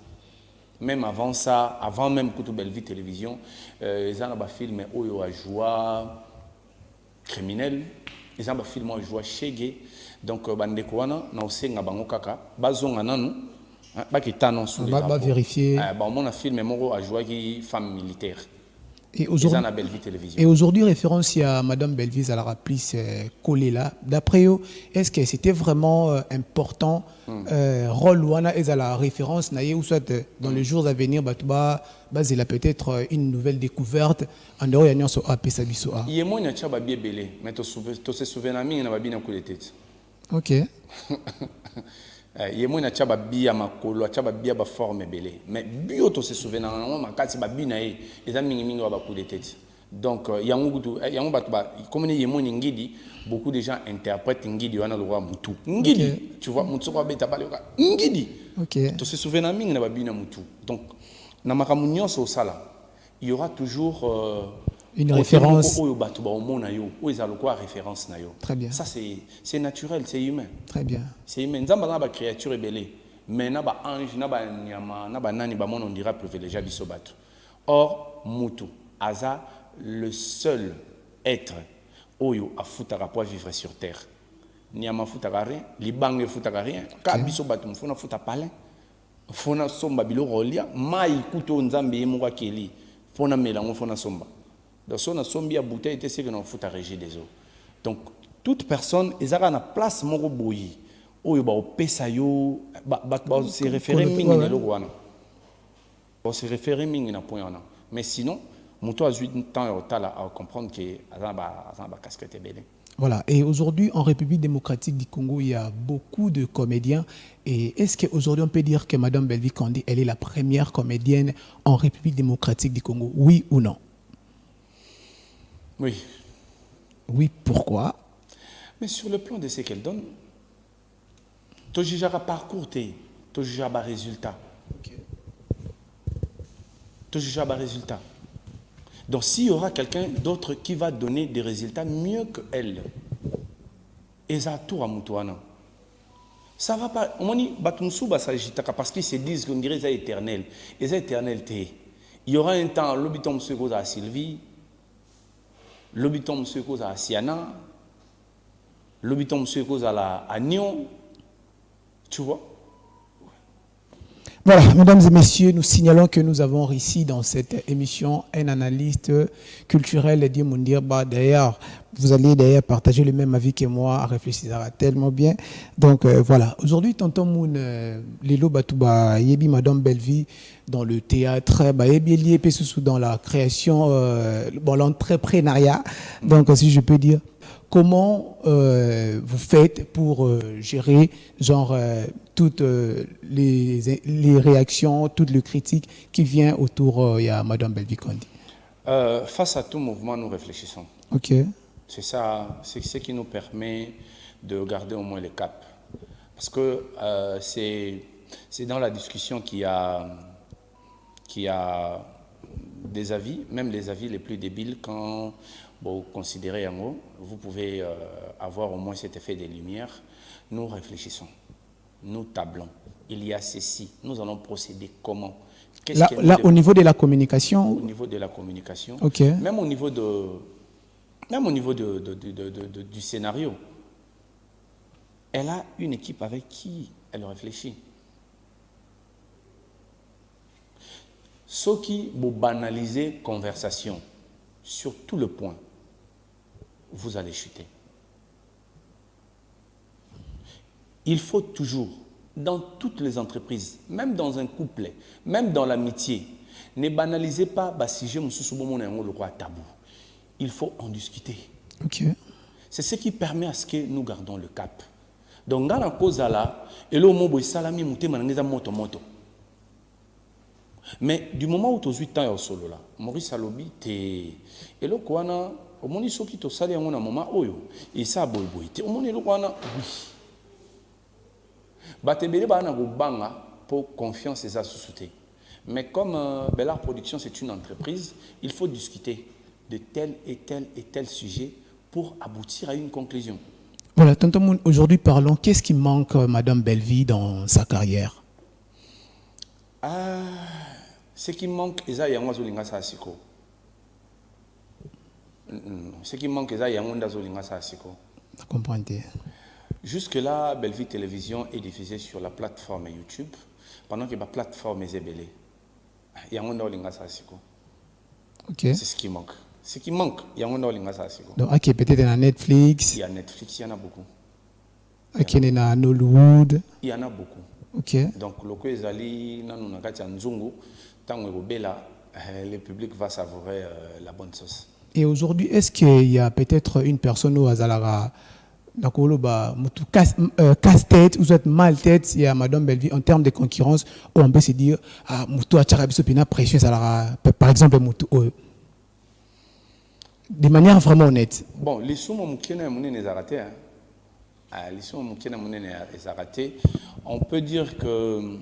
Même avant ça, avant même Koutou Belvi Télévision, ils ont un film où a joué criminel, ils ont un film où a joué Chege. Donc, Bandekouana, na aussi ngabango kaka, bazonga nanu, bakitano sous les drapeaux. Vérifier. On a film où a joué qui femme militaire. Et aujourd'hui, référence à Madame Belvi, elle a rappelé collé là. D'après eux, est-ce que c'était vraiment important rôle ouana et à la référence ou soit dans les jours à venir, il a peut-être une nouvelle découverte en dehors de ce AP Sabiso. Il y a moins de choses à bien belé, mais tu te souviens de moi, il y a un coup de tête. OK. Yemo na tchaba bia makolo, tchaba bia ba forme belé. Mais bio to se souvenir na ma kati ba bina e, eza mingi mingi ba coup de tête. Donc yango batu ba comme ni yemo ni ngidi, beaucoup de gens interprètent ngidi wana le roi mutu. Ngidi, tu vois mutu ko beta bale ngidi. OK. To se souvenir mingi na ba bina mutu. Donc na makambo nyonso sala, il y aura toujours une référence. Très bien. Ça, c'est naturel, c'est humain. Très bien. C'est humain. Nous avons une créature ébellée. Mais nous avons un ange, nous avons un nani, on dira privilégié bisobatu. Or, Moutou, Aza, le seul être oyo a foutara pour vivre sur terre. Niama foutara rien, Libangue foutara rien. Ka bisobatu, mfona fouta palin. Fona somba bilo rolia, mai kuto nzambe yemoka keli. Fona melango fona somba. Donc, si on a sombi à bouteille, c'est que l'on fout à régir des eaux. Donc, toute personne, ils ont une place moro boyi. Oh, ils ont pesayo, c'est référé mingi na lowana. C'est référé mingi na point na. Mais sinon, moto a eu un temps à comprendre que azamba casquette est belle. Voilà. Et aujourd'hui, en République démocratique du Congo, il y a beaucoup de comédiens. Et est-ce qu'aujourd'hui, on peut dire que Mme Belvi Kandi, elle est la première comédienne en République démocratique du Congo? Oui ou non? Oui. Oui, pourquoi? Mais sur le plan de ce qu'elle donne, tu jugeras parcours, tu jugeras résultat. Tu jugeras résultat. Donc s'il y aura quelqu'un d'autre qui va donner des résultats mieux qu'elle, et ça tout à Moutouana. Ça va pas. On dit parce qu'ils se disent qu'on dirait ça éternel. Et ça éternel, il y aura un temps, l'obitom se cause à Sylvie. L'obitom se cause à Siana, l'obitom se cause à Nyon, tu vois. Voilà, mesdames et messieurs, nous signalons que nous avons ici dans cette émission un analyste culturel, Dieu Moundir. D'ailleurs, vous allez d'ailleurs partager le même avis que moi, à réfléchir tellement bien. Donc voilà, aujourd'hui, tonton Moun, Lelo Batouba, Yebi Madame Belvi, dans le théâtre, Yebi Lié dans la création, l'entrepreneuriat, donc si je peux dire. Comment vous faites pour gérer genre toutes les réactions, toutes les critiques qui viennent autour de Mme Belvi Kandi? Face à tout mouvement, nous réfléchissons. Ok. C'est ça, c'est ce qui nous permet de garder au moins le cap. Parce que c'est dans la discussion qu'il y a des avis, même les avis les plus débiles, quand vous considérez un mot, vous pouvez avoir au moins cet effet de lumière. Nous réfléchissons, nous tablons. Il y a ceci, nous allons procéder comment? Là au niveau de la communication? Au niveau de la communication, okay. Même au niveau du scénario. Elle a une équipe avec qui elle réfléchit. Ce qui vous banaliser conversation sur tout le point, vous allez chuter. Il faut toujours, dans toutes les entreprises, même dans un couple, même dans l'amitié, ne banalisez pas si je me suis le roi tabou. Il faut en discuter. Okay. C'est ce qui permet à ce que nous gardons le cap. Donc, dans la cause là, et là, salami moto. Mais du moment où tu as 8 ans solo là, Maurice Alobi, et là, au moment où tu as salé à un moment, et ça, boy, au moment où tu as oui. Batebele bana go banga pour confiance et ça sous-souté. Mais comme Bellard Production c'est une entreprise, il faut discuter de tel et tel et tel sujet pour aboutir à une conclusion. Voilà, tonton Moun, aujourd'hui parlons, qu'est-ce qui manque Madame Belvi dans sa carrière? Ce qui manque, c'est ce qui manque, c'est Comprenez. Jusque-là, Belvi Télévision est diffusée sur la plateforme YouTube, pendant que la plateforme est ébellée. Il y a un Okay. C'est ce qui manque. Ce qui manque, il y a un donc, ok, peut-être dans Netflix. Il y a Netflix, il y en a beaucoup. Ok, il y en a Hollywood. Il y en a beaucoup. Ok. Donc, le public va savourer la bonne sauce. Et aujourd'hui, est-ce qu'il y a peut-être une personne au Azalara Donc, casse-tête, ou soit mal-tête, il y a Madame Bellevue, en termes de concurrence, on peut se dire, ah, Moutou a Tcharabiso, puis pression, par exemple, Moutou. De manière vraiment honnête. Bon, les sous-mots moukena mounene zaraté, les sous-mots moukena mounene zaraté, on peut dire que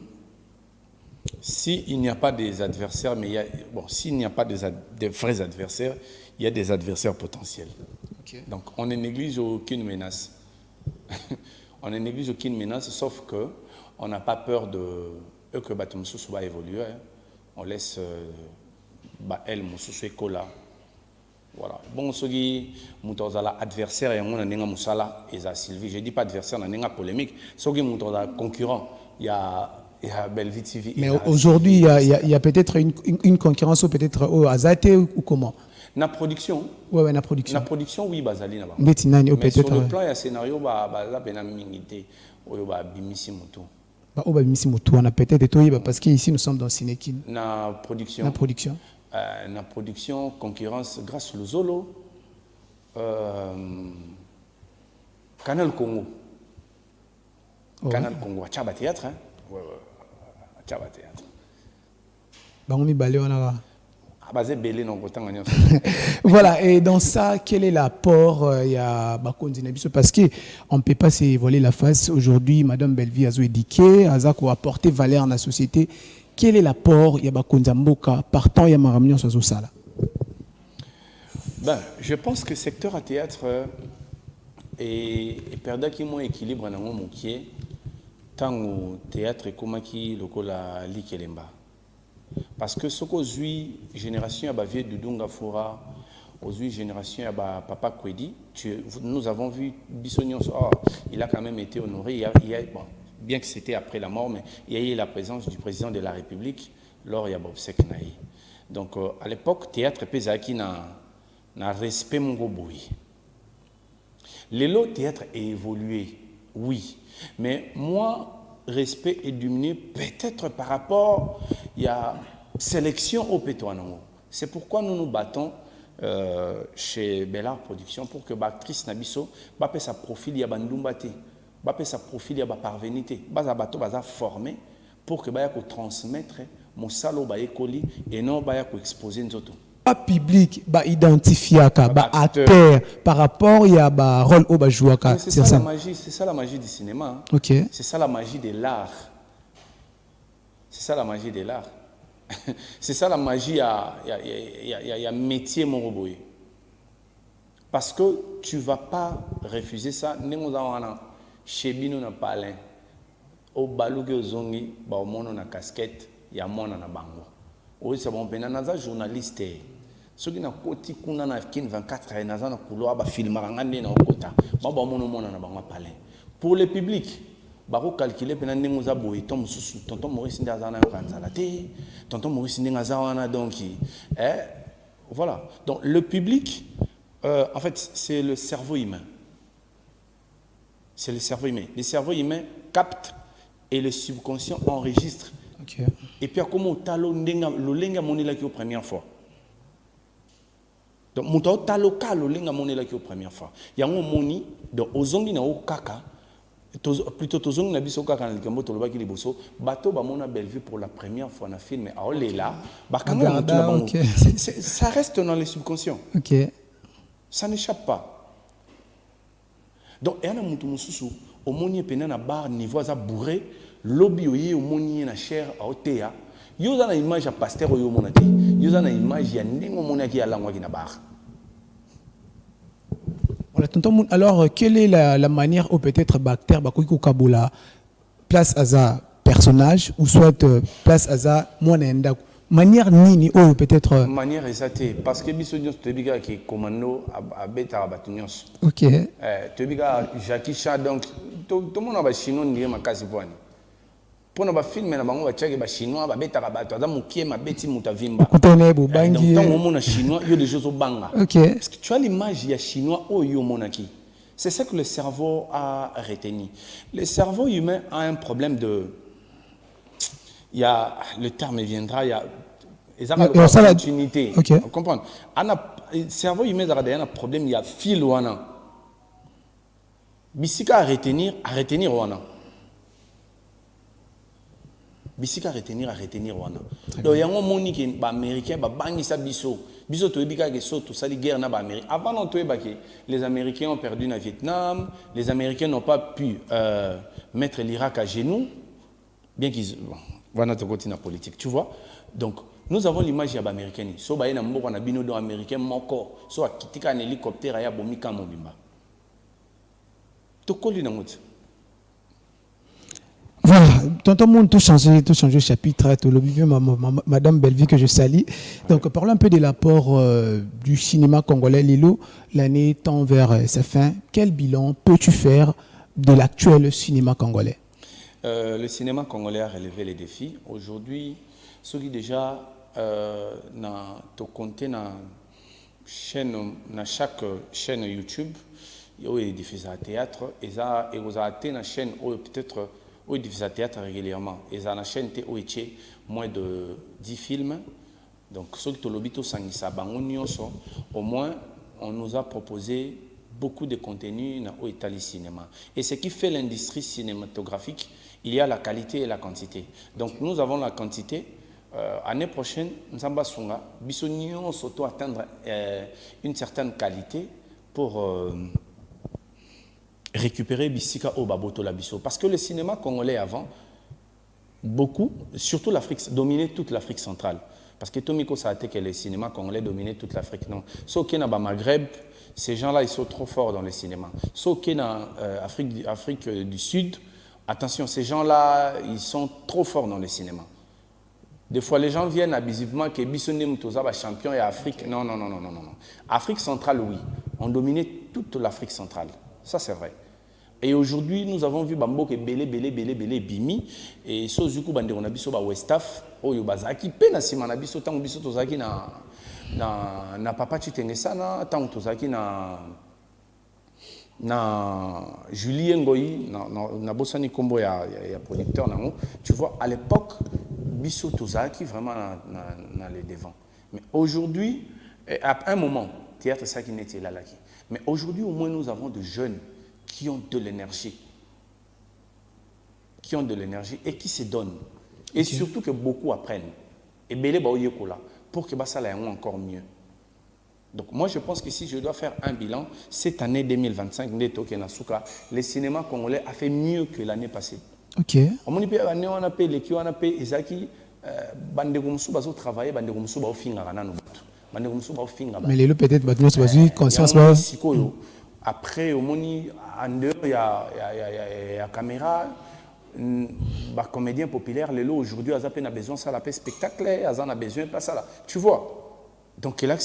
s'il n'y a pas des adversaires, mais il y a, bon, s'il n'y a pas des vrais adversaires, il y a des adversaires potentiels. Okay. Donc, on ne néglige aucune menace. On ne néglige aucune menace, sauf que on n'a pas peur de que Batumsou soit évolué. On laisse elle Moussou Kola. Voilà. Bon, ce qui est adversaire et on a un Moussala et ça Sylvie. Je dis pas adversaire, on a une polémique. Ce qui est concurrent, il y a Bellevue TV. Mais aujourd'hui, il y a peut-être une concurrence ou peut-être au Azate ou comment? Na production. Ouais, na production. Na production, oui, bazali na ba. Mais sur le plan, il y a scénario, la pénalité, bimisi moto. Bimisi moto, on a peut-être parce qu'ici nous sommes dans Sinekin. Na production. Na production. Na production, concurrence grâce au Zolo, Canal Congo. Oh. Canal Congo, à Tchaba Théâtre. Hein? Ouais, à Tchaba Théâtre. Bangomi Balé, on a. Voilà, et dans ça, quel est l'apport? Il y a parce qu'on ne peut pas se voiler la face. Aujourd'hui, Madame Bellevue a éduqué, a apporté valeur à la société. Quel est l'apport? Il y a Bakonzamboka, partant, il y a Maramnion sur Sala. Je pense que le secteur à théâtre est perdu qui moins équilibre dans mon métier, tant au théâtre comme qui le la Likelemba. Parce que ce qu'aux génération à vieux Dudunga Fora, aux génération à Papa Kwedi, nous avons vu Bissonion, il a quand même été honoré. Bon, bien que c'était après la mort, mais il y a eu la présence du président de la République lors de Bob Seknaï. Donc à l'époque, théâtre Pesaki n'a respect mon goboui. Le théâtre a évolué, oui, mais moi, respect est diminué peut-être par rapport il y a sélection au Pétoanango. C'est pourquoi nous nous battons chez Bellard Production pour que l'actrice Nabiso bape sa profil ya bandumbate, bape sa profil ya parvenité, baza bato baza formé pour que baya ko transmettre mon salo ba écoli et non baya ko exposer nzoto. Public ba identifier ba acteur par rapport il y a ba rôle au ba jouer c'est ça la magie, c'est ça la magie du cinéma. OK. C'est ça la magie de l'art. C'est ça la magie de l'art. C'est ça la magie il y a métier mon robot. Parce que tu vas pas refuser ça nengo zawana chez bino na palin. Au baluge zongi ba au mono na casquette ya mona na bango. Oui c'est bon pena naza journaliste. Ce qui n'a côté kuna na 24 ans naza na couloir ba filmera ngande na okota. Ba ba mono mona na bango palin. Pour le public bako calculer pena nengo za boy tom susu tonton Maurice ndazana kanzala te tonton Maurice ndingaza wana donc voilà. Donc le public en fait c'est le cerveau humain. C'est le cerveau humain. Le cerveau humain capte et le subconscient enregistre. Okay. Et puis comment talo ndenga lolenga monela ki au première fois. Donc muto talo ka lolenga monela ki au première fois. Yango moni donc ozongi na okaka plutôt tozongi na biso kaka na likambo toloba ki liboso bato ba mona Bellevue pour la première fois na film a olela ba kanga muto ça reste dans le subconscient. OK. Ça n'échappe pas. Donc et na muto mususu au moni pena na bar niveau za bourré lobby oye au moni na chair a otea yo za na image ya pasteur oyo monaki yo za na image ya ndingo monaki ya langwa ki na bar. Alors, quelle est la manière où peut-être Bacter, Bakoiko Kabola, place à ça personnage, ou soit place à ça monenda? Manière nini, ou peut-être. Manière exacte, parce que Bissonios, tu es qui commando à Beta Batunios. OK. Tu es Jackie Chan, donc tout le monde a chinois, n'y a pas de point. Pour nous filmer na bango bachaki ba chinois ba beta ba bato azamu kie ma beti mutavimba kutone bo bangi donc on mona chinois yo des choses au banga. OK. Parce que tu as l'image il y a chinois au yo monaki. C'est ça que le cerveau a retenu. Le cerveau humain a un problème de il y a le terme viendra il y a opportunité. Okay. Vous comprenez? Le cerveau humain a un problème il y a fil wana. bisika à retenir wana. Bisika à retenir wana. Donc yango moni ke ba américain ba bangisa biso to ebika ke so to sali guerre na ba américain. Avant non to ebaki les américains ont perdu na Vietnam, les américains n'ont pas pu mettre l'Irak à genoux bien qu'ils wana to continue na politique, tu vois. Donc nous avons l'image ya ba américain. So ba na mboko na bino do américain moko so akitika na hélicoptère ya bomika mobimba. To koli na mutu. Voilà, tonton Moun, tout changé de chapitre, tout le Madame Bellevue que je salue. Donc, parlons un peu de l'apport du cinéma congolais. Lilo, l'année tend vers sa fin. Quel bilan peux-tu faire de l'actuel cinéma congolais? Le cinéma congolais a relevé les défis. Aujourd'hui, ceux qui déjà te compter na chaque chaîne YouTube, il y a diffusé à théâtre, et ça, et vous avez une chaîne peut-être où diffusé à théâtre régulièrement. Et ça, la chaîne est moins de 10 films. Donc, ceux qui ont l'obito sangisa au moins, on nous a proposé beaucoup de contenu dans l'Italie cinéma. Et ce qui fait l'industrie cinématographique, il y a la qualité et la quantité. Donc, nous avons la quantité. Année prochaine, nous allons atteindre une certaine qualité pour récupérer Bissika au Baboto Labiso. Parce que le cinéma congolais avant, beaucoup, surtout l'Afrique, dominait toute l'Afrique centrale. Parce que Tomiko ça a été que le cinéma congolais dominait toute l'Afrique. Non. Sauf qu'il y a Maghreb, ces gens-là, ils sont trop forts dans le cinéma. Sauf qu'il y a Afrique du Sud, attention, ces gens-là, ils sont trop forts dans le cinéma. Des fois, les gens viennent abusivement que Bissonem Toza champion et Afrique. Non. Afrique centrale, oui. On dominait toute l'Afrique centrale. Ça, c'est vrai. Et aujourd'hui, nous avons vu Bambo que belé, bimi. Et so zuku bande on a biso ba Westaf, oyo bazaki pe na sima na biso tango biso tozaki na papa Chitengesa na tango tozaki na Julien Ngoyi na bosani kombo ya producteur nango. Tu vois, à l'époque, biso tozaki vraiment na les devants. Mais aujourd'hui, à un moment, théâtre ça qui n'était là. Mais aujourd'hui, au moins, nous avons des jeunes qui ont de l'énergie. Et qui se donnent. Et surtout que beaucoup apprennent. Et belé baoyekola pour que ça aille encore mieux. Donc moi, je pense que si je dois faire un bilan, cette année 2025, le cinéma congolais a fait mieux que l'année passée. Ok. On a appelé les qui on a appelé Ezaki, Bandegumsu bazo travailler, Bandegumsu bao finga kananu. Mais les loups peut-être conscience après au moni en dehors il y a caméra comédien populaire les lots aujourd'hui a besoin ça la spectacle a besoin pas ça là tu vois donc là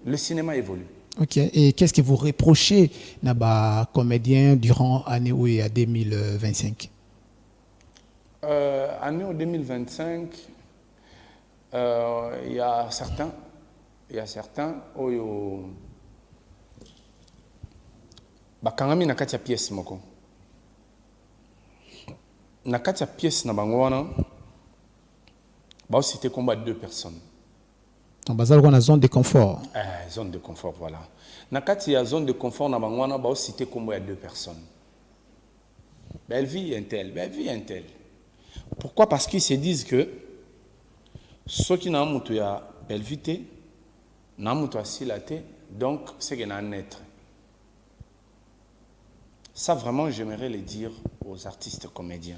le cinéma évolue. Ok, et qu'est-ce que vous reprochez à comédien durant l'année 2025? Année 2025 il y a certains oyo bakangami na kati ya pièce moko na kati ya pièce na bango wana ba cité combat 2 personnes donc bazal ko na zone de confort zone de confort voilà na kati ya zone de confort na bango wana ba cité combat 2 personnes belle vie un tel pourquoi parce qu'ils se disent que ceux qui n'ont mutu ya belle vie donc c'est un être. Ça vraiment j'aimerais le dire aux artistes comédiens.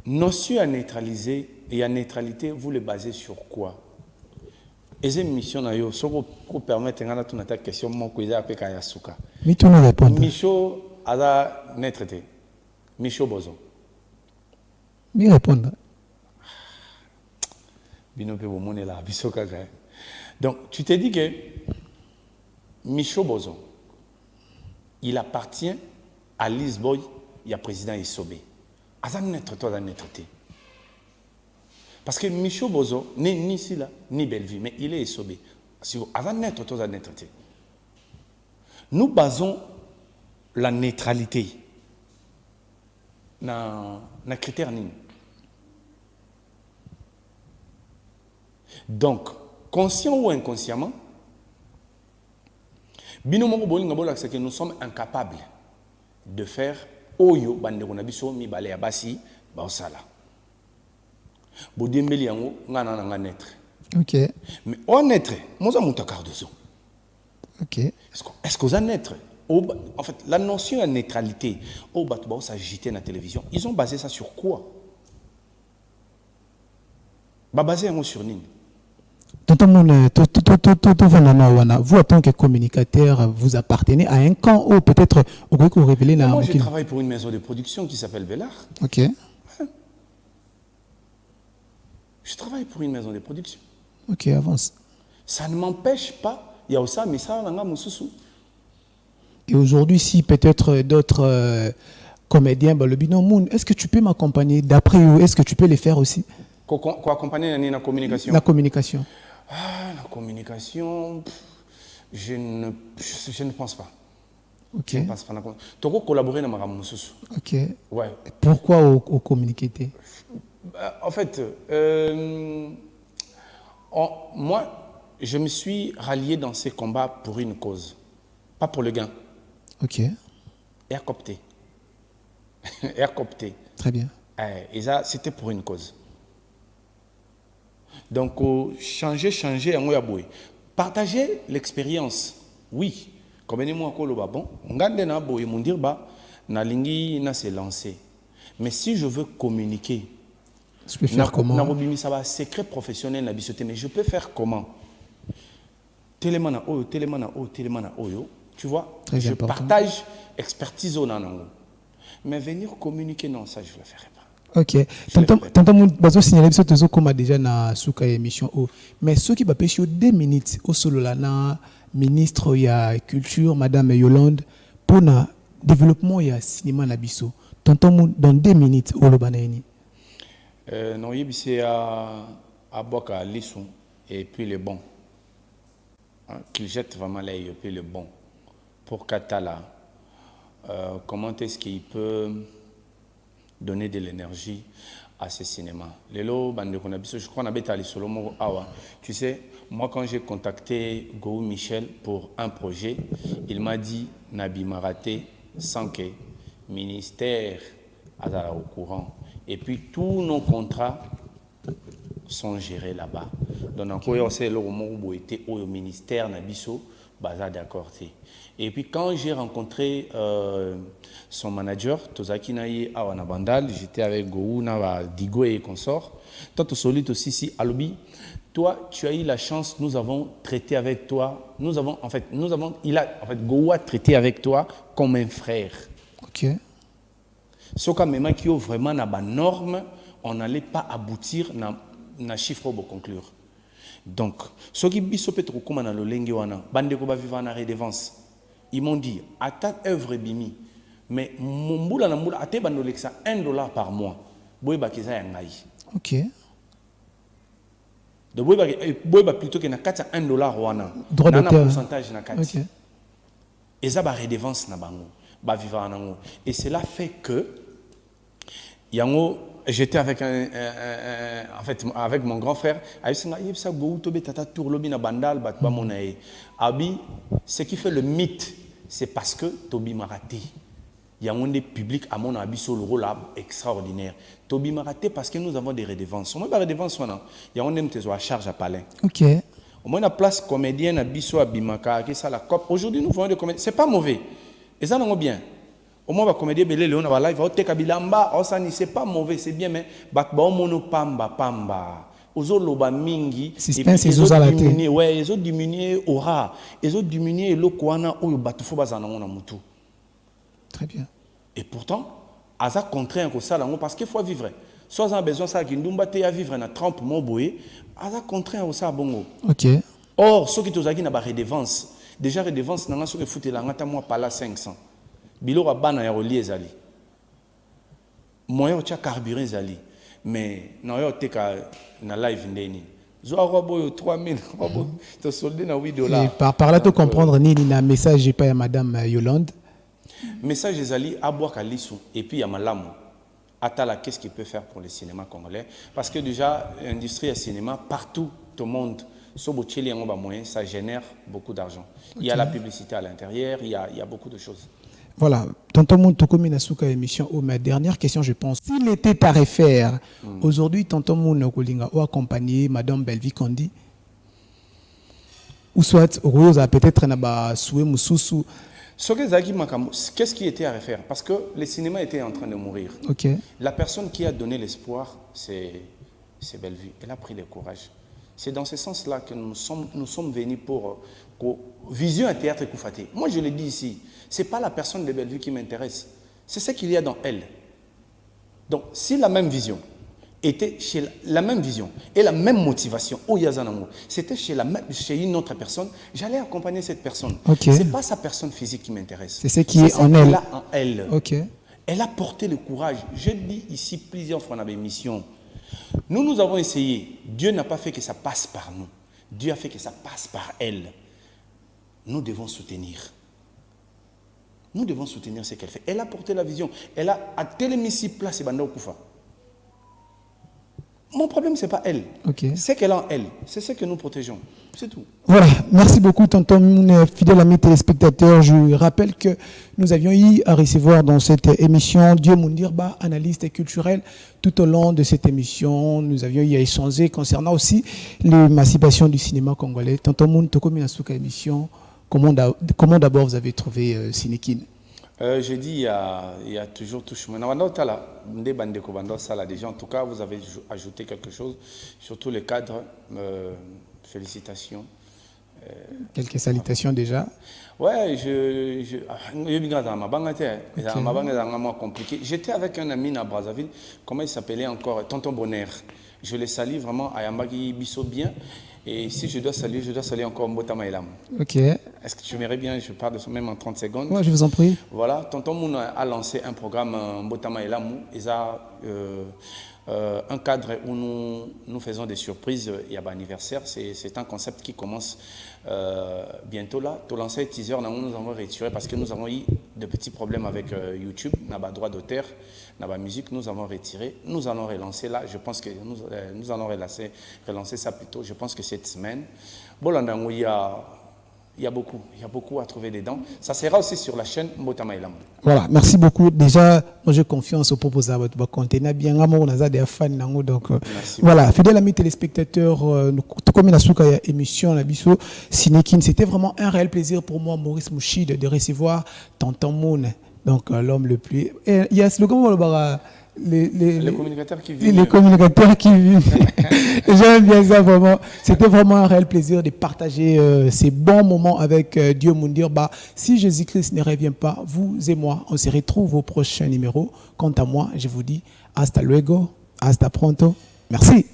Notion à neutraliser et à neutralité, vous le basez sur quoi? Et c'est une mission à yo, ça vous permettre de répondre à ta question, mon cousin après Kayasuka. Micho a neutralité. Micho Bozo. Mi répondre. Donc, tu t'es dit que Micho Bozo, il appartient à Lisboy, il y a président Isobé. Parce que Micho Bozo n'est ni ici là, ni Bellevue, mais il est Isobé. Nous basons la neutralité dans les critères. Donc, conscient ou inconsciemment, Bino moko bolinga bola c'est que nous sommes incapables de faire oyo bandeko na biso mibale ya basi ba osala. Bodembeli yango ngana na nga naître. OK. Mais honnête, moi ça monte à cardozo. OK. Est-ce que vous en êtes? En fait, la notion de neutralité, au Batouba, s'agiter dans la télévision, ils ont basé ça sur quoi? Basé sur Nini. Vous, en tant que communicateur, vous appartenez à un camp ou peut-être vous révélez moi, je travaille pour une maison de production qui s'appelle Bellard. OK. Je travaille pour une maison de production. OK, avance. Ça ne m'empêche pas. Il y a aussi mais ça, et aujourd'hui, si peut-être d'autres comédiens, le binôme, est-ce que tu peux m'accompagner d'après eux? Est-ce que tu peux les faire aussi? Quoi accompagner la communication? La communication. Ah, la communication, je ne pense pas. OK. Je ne pense pas. Tu peux collaborer dans ma OK. Ouais. Pourquoi au communiquer? En fait, moi, je me suis rallié dans ces combats pour une cause, pas pour le gain. OK. Et à copter. Et à copter. Très bien. Et ça, c'était pour une cause. Donc, changer, partager l'expérience. Oui. Comme moi, bon, on garde na boy, mon dire bah, na lingi na se lancer. Mais si je veux communiquer, je peux faire comment? Ça va secret professionnel na bisoté, mais je peux faire comment? Télémana oyo, tu vois? Très je important. partage expertise au nanango. Mais venir communiquer, non, ça je ne le ferai pas. OK. Tantôt, bazo signaler biso tozo comme déjà na suka émission o. Mais ceux qui va pêcher 2 minutes au solo là na ministre ya culture madame Yolande pour na développement ya cinéma na biso. Tantôt dans 2 minutes au lobanani. Non, c'est à Boka Lissou et puis le bon. Qu'il jette vraiment l'œil et puis le bon. Pour Katala, comment est-ce qu'il peut donner de l'énergie à ce cinéma? Lelo, je crois qu'on a tu sais, moi quand j'ai contacté Gou Michel pour un projet, il m'a dit Nabi Maraté sans que le ministère soit au courant. Et puis tous nos contrats sont gérés là-bas. Donc, c'est le moment où était au ministère Nabiso, Baza d'accord. Et puis quand j'ai rencontré son manager, Tozaki Naye Awana Bandal, j'étais avec Gou, Nava Digo et consorts. Toi, solide aussi, si Alobi, toi, tu as eu la chance, nous avons traité avec toi, Gou a traité avec toi comme un frère. OK. Ce qui est vraiment na norme, on n'allait pas aboutir na chiffre pour conclure. Donc, ce qui biso peut-être comme na lolenge wana, bande ko ba vivre na redevance. Ils m'ont dit, à ta œuvre bimi, mais mon boula na boula, à te bandolexa $1 par mois. Boy ba keza ya ngai. OK. De boy ba plutôt que na kata $1 wana. Droit na d'auteur. pourcentage na kati. OK. Et ça ba redevance na bango. Et cela fait que j'étais avec avec mon grand frère. Ce qui fait le mythe, c'est parce que Tobi Maraté. Il y a un public à mon avis sur le rôle extraordinaire. Tobi Maraté parce que nous avons des redevances. On a des redevances, il y a un charge à Palais. OK. Au moins la place comédienne à Bisso à Bimaka, qui ça la COP. Aujourd'hui nous faisons des comédiens. C'est pas mauvais. Et ça non bien. Au moins, va comédie belé léon va live, va te kabilamba, c'est pas mauvais, c'est bien, mais bakba mono pamba. Ozo loba mingi, ils ont diminué, ouais, ils ont diminué aura, ils ont diminué le kwana ou batufo bazana na mutu. Très bien. Et pourtant, aza contraint que ça parce qu'il faut vivre. Soit en besoin ça qui ndumba te ya vivre na 30 mois boé, aza contraint au ça bongo. OK. Or, ceux qui tozaki na ba redevance, déjà redevance na so que fouté la ngata moi pas la 500. Bilo bana ya relier zali. Moyen tia carburant zali. Mais na yo teka na live ndeni. Zo robo 3000 robo to soldé na $8. Et par là tu comprendre ni na message pas à madame Yolande. Message zali aboua kalisu et puis ya malamu. Atala qu'est-ce qu'il peut faire pour le cinéma congolais parce que déjà l'industrie du cinéma partout au monde ça génère beaucoup d'argent. Il y a la publicité à l'intérieur, il y a beaucoup de choses. Voilà, tonton Moutoko Minasuka émission. Ma dernière question, je pense. S'il était à refaire, aujourd'hui, tonton Moutoko ou accompagné Madame Belvi Kondi, ou soit Rose a peut-être un souhait Moussoussou. Qu'est-ce qui était à refaire? Parce que le cinéma était en train de mourir. Okay. La personne qui a donné l'espoir, c'est Bellevue. Elle a pris le courage. C'est dans ce sens-là que nous sommes venus pour Vision à Théâtre Koufaté. Moi, je le dis ici, ce n'est pas la personne de Bellevue qui m'intéresse. C'est ce qu'il y a dans elle. Donc, si la même vision était chez la même vision et la même motivation, c'était chez une autre personne, j'allais accompagner cette personne. Okay. Ce n'est pas sa personne physique qui m'intéresse. C'est ce qui est en elle. En elle. Okay. Elle a porté le courage. Je dis ici plusieurs fois dans mes missions. Nous avons essayé. Dieu n'a pas fait que ça passe par nous. Dieu a fait que ça passe par elle. Nous devons soutenir. Nous devons soutenir ce qu'elle fait. Elle a porté la vision. Elle a tellement mis place et Banda Koufa. Mon problème, ce n'est pas elle. Okay. C'est qu'elle a en elle. C'est ce que nous protégeons. C'est tout. Voilà. Merci beaucoup, tonton Moune, fidèle ami téléspectateur. Je rappelle que nous avions eu à recevoir dans cette émission Dieu Moundirba, analyste culturel. Tout au long de cette émission, nous avions eu à échanger concernant aussi l'émancipation du cinéma congolais. Tonton Moune, Toko Minasuka émission, comment d'abord vous avez trouvé Sinekin? J'ai dit, il y a toujours tout chemin. Déjà, en tout cas, vous avez ajouté quelque chose, surtout le cadre. Félicitations. Quelques salutations déjà. Ouais, compliqué. J'étais avec un ami à Brazzaville, comment il s'appelait encore, Tonton Bonner. Je le salue vraiment à Yambagi Bisso bien. Et si je dois saluer encore Mbotama Elam. Ok. Est-ce que tu m'aimerais bien, je parle de ça même en 30 secondes. Oui, je vous en prie. Voilà, Tonton Moun a lancé un programme Mbotama Elam. Ils ont un cadre où nous faisons des surprises. Il y a un anniversaire. C'est un concept qui commence bientôt là. Tout lancé teaser, nous avons retiré parce que nous avons eu de petits problèmes avec YouTube. Nous avons droit d'auteur, nous avons musique, nous avons retiré. Nous allons relancer là. Je pense que nous allons relancer ça plus tôt. Je pense que cette semaine. Bolandangou, il y a beaucoup à trouver dedans. Ça sera aussi sur la chaîne Mbotama Elam. Voilà, merci beaucoup. Déjà, moi j'ai confiance au propos de votre contenu. Bien, on a des fans. Donc, voilà, fidèles amis téléspectateurs, comme la souka émission, la biso, Sinekin, c'était vraiment un réel plaisir pour moi, Maurice Mouchide, de recevoir Tonton Moune, donc l'homme le plus. Et il y a ce comment les communicateurs qui vivent. Les communicateurs qui vivent. J'aime bien ça vraiment. C'était vraiment un réel plaisir de partager ces bons moments avec Dieu Moundirba. Si Jésus-Christ ne revient pas, vous et moi, on se retrouve au prochain numéro. Quant à moi, je vous dis hasta luego, hasta pronto. Merci.